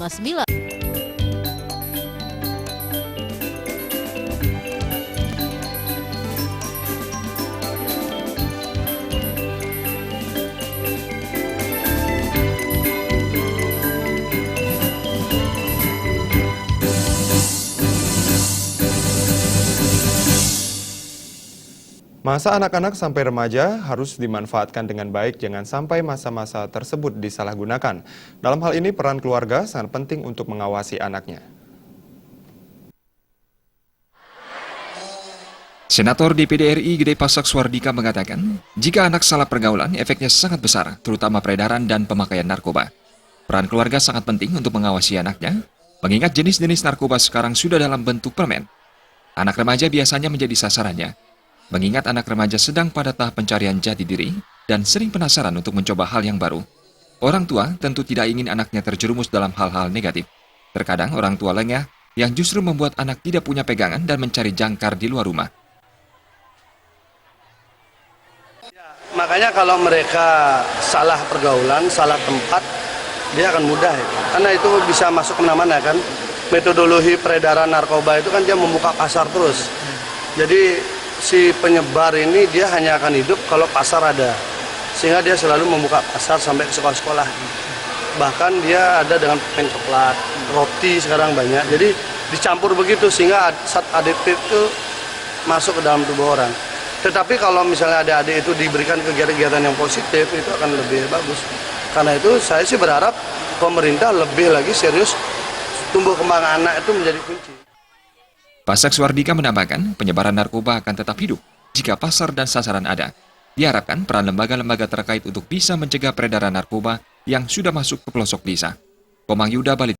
9. Masa anak-anak sampai remaja harus dimanfaatkan dengan baik, jangan sampai masa-masa tersebut disalahgunakan. Dalam hal ini peran keluarga sangat penting untuk mengawasi anaknya. Senator DPD RI Gede Pasak Suardika mengatakan, jika anak salah pergaulan, efeknya sangat besar, terutama peredaran dan pemakaian narkoba. Peran keluarga sangat penting untuk mengawasi anaknya, mengingat jenis-jenis narkoba sekarang sudah dalam bentuk permen. Anak remaja biasanya menjadi sasarannya, mengingat anak remaja sedang pada tahap pencarian jati diri dan sering penasaran untuk mencoba hal yang baru. Orang tua tentu tidak ingin anaknya terjerumus dalam hal-hal negatif. Terkadang orang tua lengah yang justru membuat anak tidak punya pegangan dan mencari jangkar di luar rumah. Makanya kalau mereka salah pergaulan, salah tempat, dia akan mudah. Karena itu bisa masuk kemana-mana kan. Metodologi peredaran narkoba itu kan dia membuka pasar terus. Jadi si penyebar ini dia hanya akan hidup kalau pasar ada. Sehingga dia selalu membuka pasar sampai ke sekolah-sekolah. Bahkan dia ada dengan permen coklat, roti sekarang banyak. Jadi dicampur begitu sehingga zat adiktif itu masuk ke dalam tubuh orang. Tetapi kalau misalnya adik-adik itu diberikan kegiatan-kegiatan yang positif, itu akan lebih bagus. Karena itu saya sih berharap pemerintah lebih lagi serius tumbuh kembang anak itu menjadi kunci. Pasak Suardika menambahkan, penyebaran narkoba akan tetap hidup jika pasar dan sasaran ada. Diharapkan peran lembaga-lembaga terkait untuk bisa mencegah peredaran narkoba yang sudah masuk ke pelosok desa. Komang Yuda, Bali.